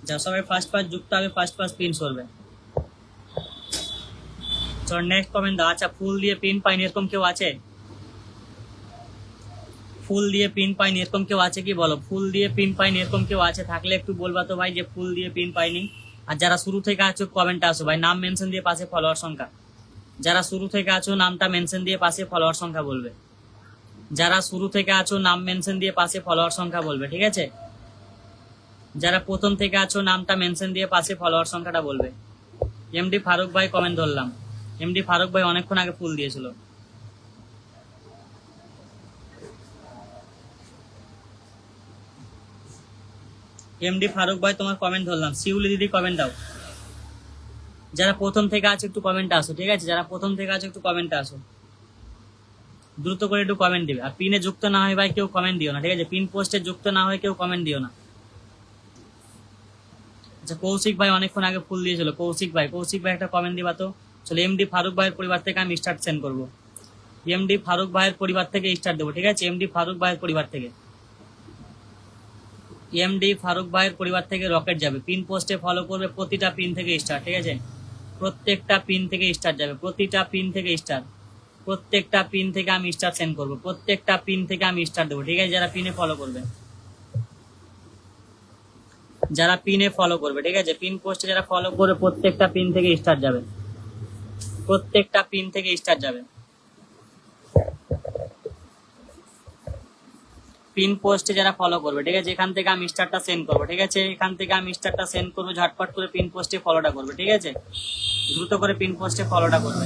যাও সবাই first first যুক্ত হবে, ফার্স্ট ফার্স্ট পিন করবে। চল নেক্সট কমেন্ট দাও। আচ্ছা ফুল দিয়ে পিন পাইনি এরকম কেউ আছে? ফুল দিয়ে পিন পাইনি এরকম কেউ আছে কি বলো? ফুল দিয়ে পিন পাইনি এরকম কেউ আছে? থাকলে একটু বলবা তো ভাই যে ফুল দিয়ে পিন পাইনি। আর যারা শুরু থেকে আছো কমেন্টে আসো ভাই, নাম মেনশন দিয়ে পাশে ফলোয়ার সংখ্যা। যারা শুরু থেকে আছো নামটা মেনশন দিয়ে পাশে ফলোয়ার সংখ্যা বলবে। যারা শুরু থেকে আছো নাম মেনশন দিয়ে পাশে ফলোয়ার সংখ্যা বলবে, ঠিক আছে? যারা প্রথম থেকে আছো নামটা মেনশন দিয়ে পাশে ফলোয়ার সংখ্যাটা বলবে। এমডি ফারুক ভাই কমেন্ট ধরলাম। এমডি ফারুক ভাই অনেকক্ষণ আগে ফুল দিয়েছিল। এমডি ফারুক ভাই তোমার কমেন্ট ধরলাম। শিউলি দিদি কমেন্ট দাও। যারা প্রথম থেকে আছে একটু কমেন্টে আসো, ঠিক আছে? যারা প্রথম থেকে আছে একটু কমেন্টে আসো, দ্রুত করে একটু কমেন্ট দিবে। আর পিনে যুক্ত না হয় ভাই কেউ কমেন্ট দিও না, ঠিক আছে? পিন পোস্টে যুক্ত না হয় কেউ কমেন্ট দিও না। আচ্ছা কৌশিক ভাই অনেকক্ষণ আগে ফুল দিয়েছিল। কৌশিক ভাই একটা কমেন্ট দিবা তো। চলো এমডি ফারুক ভাইয়ের পরিবার থেকে আমি স্টার্ট সেন্ড করবো। এমডি ফারুক ভাইয়ের পরিবার থেকে স্টার্ট দেবো, ঠিক আছে? এমডি ফারুক ভাইয়ের পরিবার থেকে, এমডি ফারুক ভাইয়ের পরিবার থেকে রকেট যাবে। পিন পোস্টে ফলো করবে, প্রতিটা পিন থেকে স্টার্ট, ঠিক আছে? প্রত্যেকটা পিন থেকে স্টার্ট যাবে, প্রতিটা পিন থেকে স্টার্ট। প্রত্যেকটা পিন থেকে আমি স্টার সেন্ড করবো, প্রত্যেকটা পিন থেকে আমি স্টার দেবো, ঠিক আছে? যারা পিনে ফলো করবে, যারা পিনে ফলো করবে, ঠিক আছে? পিন পোস্টে যারা ফলো করবে প্রত্যেকটা পিন থেকে স্টার যাবে, প্রত্যেকটা পিন থেকে স্টার যাবে। পিন পোস্টে যারা ফলো করবে, ঠিক আছে? এখান থেকে আমি স্টারটা সেন্ড করবো, ঠিক আছে? এখান থেকে আমি স্টারটা সেন্ড করবো, ঝটপট করে পিন পোস্টে ফলোটা করবে, ঠিক আছে? দ্রুত করে পিন পোস্টে ফলোটা করবে।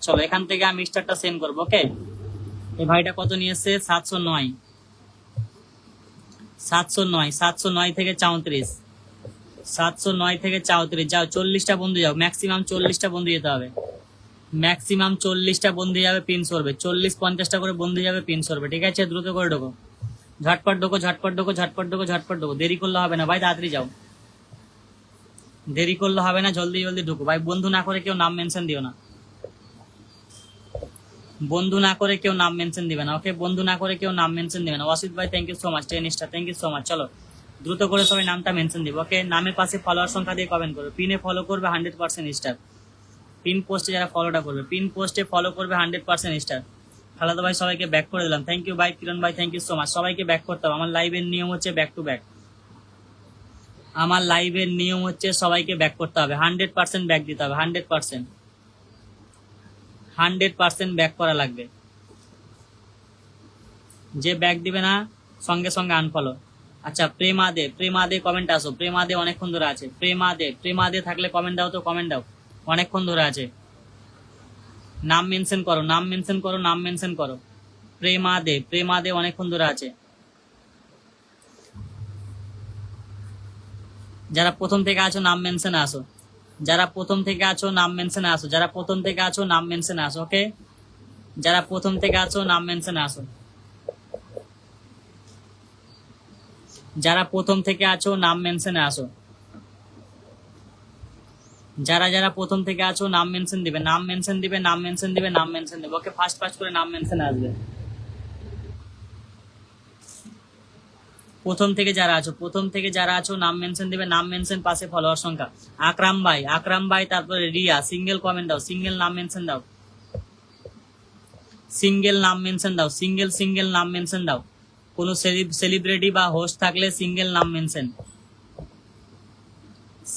চলো এখান থেকে আমি স্টারটা সেন্ড করবো, ওকে? এই ভাইটা কত নিয়েছে? 709, 709, 709 থেকে 34, 709 থেকে 34। যাও 40টা বন্ধু যাও, ম্যাক্সিমাম 40টা বন্ধু যেতে হবে, ম্যাক্সিমাম 40টা বন্ধু যাবে পিন করবে। 40-50টা করে বন্ধু যাবে পিন করবে, ঠিক আছে? দ্রুত করে ঢোকো, ঝটপট ঢোকো, ঝটপট ঢোকো, ঝটপট ঢোকো, ঝটপট ঢোকো। দেরি করলে হবে না ভাই, তাড়াতাড়ি যাও, দেরি করলে হবে না, জলদি জলদি ঢুকো ভাই। বন্ধু না করে কেউ নাম মেনশন দিও না, বন্ধু না করে কেউ নাম মেনশন দিবে না, ওকে? বন্ধু না করে কেউ নাম মেনশন দিবে না। ওয়াসিদ ভাই thank you so much, 10 star, thank you so much. চলো দ্রুত করে সবাই নামটা মেনশন দিব, ওকে? নামের পাশে ফলোয়ার সংখ্যা দিয়ে কমেন্ট করবে। পিনে ফলো করবে 100% স্টার। পিন পোস্টে যারা ফলোটা করবে, পিন পোস্টে ফলো করবে 100% স্টার। খালাদা ভাই সবাইকে ব্যাক করে দিলাম, থ্যাংক ইউ ভাই। কিরণ ভাই থ্যাংক ইউ সো মাচ। সবাইকে ব্যাক করতে হবে, আমার লাইভের নিয়ম হচ্ছে ব্যাক টু ব্যাক। আমার লাইভের নিয়ম হচ্ছে সবাইকে ব্যাক করতে হবে, 100% ব্যাক দিতে হবে, 100%, 100% ব্যাক করা লাগবে। যে ব্যাক দিবে না সঙ্গে সঙ্গে আনফলো। আচ্ছা প্রেমাদে, প্রেমাদে কমেন্ট আসো। প্রেমাদে অনেকক্ষণ ধরে আছে। প্রেমাদে, প্রেমাদে থাকলে কমেন্ট দাও তো, কমেন্ট দাও, অনেকক্ষণ ধরে আছে। নাম মেনশন করো, নাম মেনশন করো, নাম মেনশন করো। প্রেমাদে, প্রেমাদে অনেকক্ষণ ধরে আছে। যারা প্রথম থেকে আছো নাম মেনশনে আসো, যারা প্রথম থেকে আছো নাম মেনশনে আসো, যারা প্রথম থেকে আছো নাম মেনশনে আসো, ওকে? যারা প্রথম থেকে আছো নাম মেনশনে আসো, যারা প্রথম থেকে আছো নাম মেনশনে আসো। যারা যারা প্রথম থেকে আছো নাম মেনশন দিবে, নাম মেনশন দিবে, নাম মেনশন দিবে, নাম মেনশন দিবে, ওকে? ফার্স্ট ফার্স্ট করে নাম মেনশন আসবে। প্রথম থেকে যারা আছো, প্রথম থেকে যারা আছো নাম মেনশন দিবে, নাম মেনশন পাশে ফলোয়ার সংখ্যা। আকরাম ভাই, আকরাম ভাই, তারপরে রিয়া, সিঙ্গেল কমেন্ট দাও, সিঙ্গেল নাম মেনশন দাও, সিঙ্গেল নাম মেনশন দাও, সিঙ্গেল সিঙ্গেল নাম মেনশন দাও। কোনো সেলিব্রিটি বা হোস্ট থাকলে সিঙ্গেল নাম মেনশন।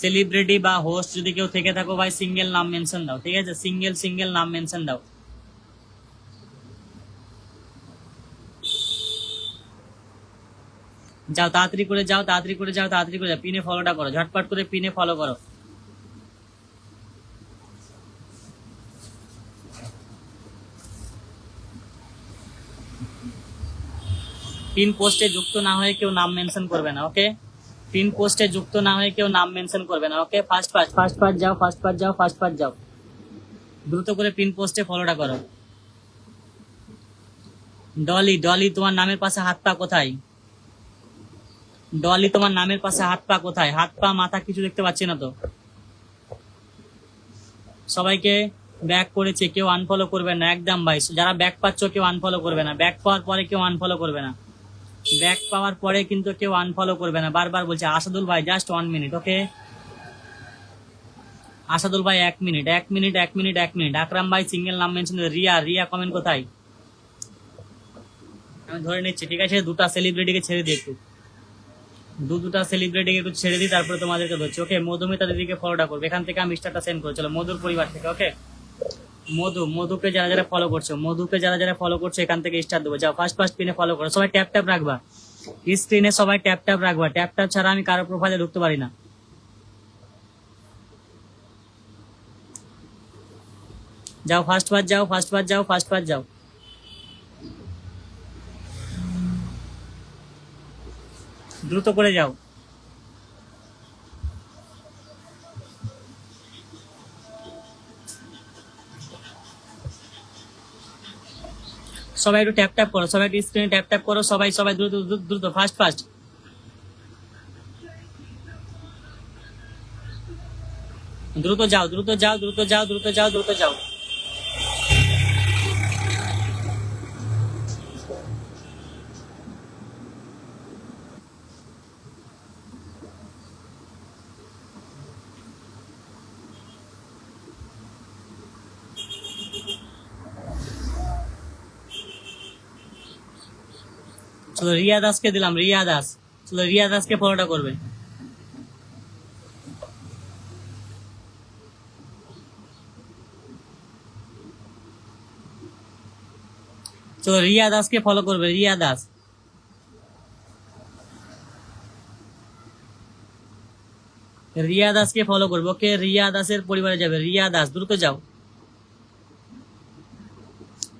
সেলিব্রিটি বা হোস্ট যদি কেউ থেকে থাকো ভাই সিঙ্গেল নাম মেনশন দাও, ঠিক আছে? সিঙ্গেল সিঙ্গেল নাম মেনশন দাও। যাও তাড়াতাড়ি করে যাও, তাড়াতাড়ি করে যাও, তাড়াতাড়ি করে যাও। পিনে ফলোটা করো, ঝটপট করে পিনে ফলো করো। পিন পোস্টে যুক্ত না হয়ে কেউ নাম মেনশন করবে না, ওকে? পিন পোস্টে যুক্ত না হয়ে কেউ নাম মেনশন করবে না, ওকে? ফার্স্ট ফার্স্ট, ফার্স্ট ফার্স্ট যাও, ফার্স্ট ফার্স্ট যাও, ফার্স্ট ফার্স্ট যাও। দ্রুত করে পিন পোস্টে ফলোটা করো। ডলি, ডলি তোমার নামের পাশে হাত পা কোথায়? ডলি তোমার নামের পাশে হাত পা কোথায়? হাত পা মাথা কিছু দেখতে পাচ্ছি না তো। সবাইকে ব্যাক করেছে, কেউ আনফলো করবে না একদম ভাই। যারা ব্যাক পাচ্ছ কেউ আনফলো করবে না, ব্যাক পাওয়ার পরে কেউ আনফলো করবে না। ব্যাক পাওয়ার পরে কিন্তু কেউ আনফলো করবে না, বারবার বলছে। আসাদুল ভাই জাস্ট 1 মিনিট, ওকে। আসাদুল ভাই 1 মিনিট, 1 মিনিট, 1 মিনিট, 1 মিনিট। আকরাম ভাই সিঙ্গেল নাম মেনশন। রিয়া, রিয়া কমেন্ট কোথায়? আমি ধরে নিচ্ছি, ঠিক আছে। দুটা সেলিব্রিটিকে ছেড়ে দিই একটু, দুটা সেলিব্রিটিকে একটু ছেড়ে দিই, তারপরে তোমাদেরকে ধরছি, ওকে। মধুমিতা দিদিকে ফলোটা করবে, এখান থেকে আমি স্টারটা সেন্ড করে, চলো মধুর পরিবার থেকে, ওকে। মধুকে যারা যারা ফলো করছো, মধুকে যারা যারা ফলো করছো এখান থেকে স্টার দেবো। যাও ফার্স্ট পিনে ফলো করো, সবাই ট্যাপ ট্যাপ রাখবা স্ক্রিনে, সবাই ট্যাপ ট্যাপ রাখবা। ট্যাপ ট্যাপ ছাড়া আমি কারো প্রোফাইলে ঢুকতে পারি না। যাও ফার্স্ট পাস যাও। দ্রুত করে যাও। সবাই একটু ট্যাপ ট্যাপ করো, সবাই একটু স্ক্রিনে ট্যাপ ট্যাপ করো, সবাই সবাই দ্রুত দ্রুত দ্রুত, ফার্স্ট। দ্রুত যাও। চলো রিয়া দাসকে দিলাম, রিয়া দাস। চলো রিয়া দাসকে ফলোটা করবে। চলো রিয়া দাসকে ফলো করবে, রিয়া দাস। রিয়া দাসকে ফলো করবে, ওকে। রিয়া দাসের পরিবারে যাবে, রিয়া দাস, দ্রুত যাও।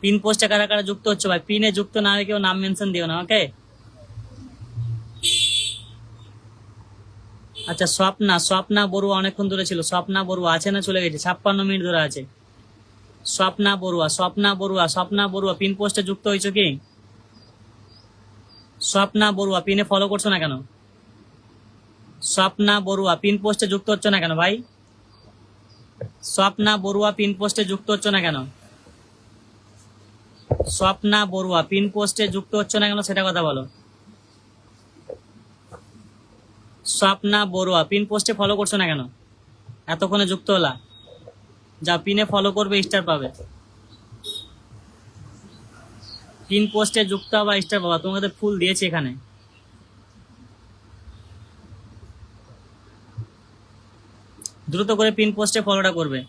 পিন পোস্টে কারা কারা যুক্ত হচ্ছে ভাই? পিনে যুক্ত না হয়ে কেউ নাম মেনশন দিও না, ওকে। আচ্ছা, স্বপ্না বড়ুয়া অনেকক্ষণ ধরে ছিল। স্বপ্না বড়ুয়া আছে না চলে গেছে? 56 মিনিট ধরে আছে। স্বপ্না বড়ুয়া পিন পোস্টে যুক্ত হয়েছো কি? স্বপ্না বড়ুয়া পিনে ফলো করছো না কেন? স্বপ্না বড়ুয়া পিন পোস্টে যুক্ত হচ্ছে না কেন ভাই? স্বপ্না বড়ুয়া পিন পোস্টে যুক্ত হচ্ছে না কেন? স্বপ্না বড়ুয়া পিন পোস্টে যুক্ত হচ্ছে না কেন সেটা কথা বলো। স্বপ্না বড়ুয়া পিন পোস্টে ফলো করছো না কেন? এতক্ষণে যুক্ত হলা, যা পিনে ফলো করবে, স্টার পাবে। পিন পোস্টে যুক্ত হবা, স্টার পাবা। তোমাদের ফুল দিয়েছি এখানে। দ্রুত করে পিন পোস্টে ফলোটা করবে।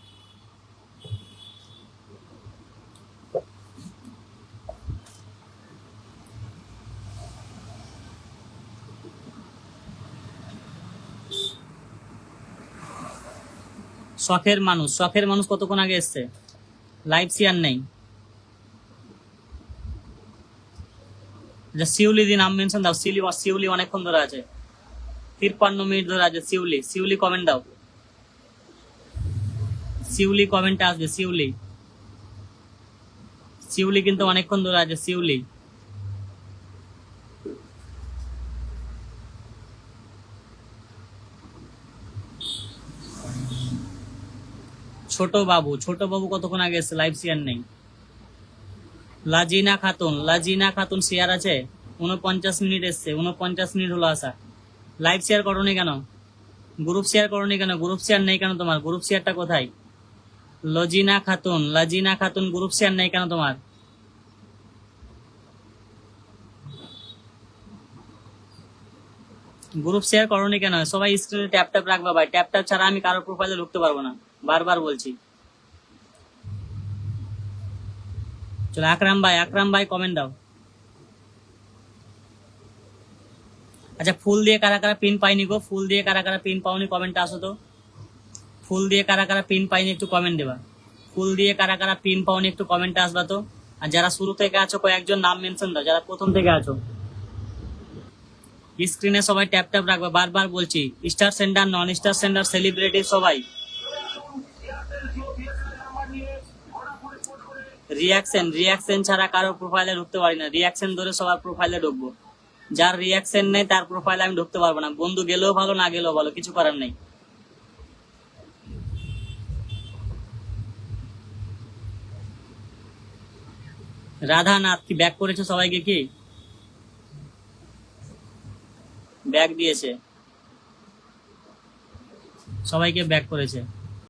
শখের মানুষ কতক্ষণ আগে এসছে? লাইভ শেয়ার নেই। শিউলি দি নাম মেনশন দাও। শিউলি অনেকক্ষণ ধরে আছে, 53 মিনিট ধরে আছে। শিউলি কমেন্ট দাও। শিউলি কমেন্টে আসবে। শিউলি কিন্তু অনেকক্ষণ ধরে আছে। শিউলি, ছোট বাবু কতক্ষণ আগে এসছে? লাইভ শেয়ার নেই। লাজিনা খাতুন শেয়ার আছে, 49 মিনিট এসছে। 49 মিনিট হলো আসা। লাইভ শেয়ার করোনি কেন? গ্রুপ শেয়ার করোনি কেন? গ্রুপ শেয়ার নেই কেন তোমার? গ্রুপ শেয়ারটা কোথায়? লাজিনা খাতুন গ্রুপ শেয়ার নেই কেন তোমার? গ্রুপ শেয়ার করোনি কেন? সবাই স্ক্রিনে ট্যাপ ট্যাপ রাখবা ভাই। ট্যাপ ট্যাপ ছাড়া আমি কারোর প্রোফাইলে ঢুকতে পারবো না, বারবার বলছি। চলো আকরাম ভাই কমেন্ট দাও। আচ্ছা, ফুল দিয়ে কারা কারা পিন পাইনি গো? ফুল দিয়ে কারা কারা পিন পাওনি কমেন্টে আসো তো। ফুল দিয়ে কারা কারা পিন পাইনি একটু কমেন্ট দেবা। ফুল দিয়ে কারা কারা পিন পাওনি একটু কমেন্টে আসবা তো। আর যারা শুরু থেকে আছো কয়েকজন নাম মেনশন দাও, যারা প্রথম থেকে আছো। স্ক্রিনে সবাই ট্যাপ ট্যাপ রাখবে, বারবার বলছি। স্টার সেন্ডার, নন স্টার সেন্ডার, সেলিব্রিটি সবাই। রিয়াকশন ছাড়া কারো প্রোফাইলে ঢুকতে পারি না। রিয়াকশন ধরে সবার প্রোফাইলে ঢুকবো। যার রিয়াকশন নেই তার প্রোফাইলে আমি ঢুকতে পারবো না। বন্ধু গেলেও ভালো, না গেলেও ভালো, কিছু করার নেই। রাধানাথ কি ব্যাক করেছো সবাইকে? কি ব্যাক দিয়েছে, সবাইকে ব্যাক করেছে।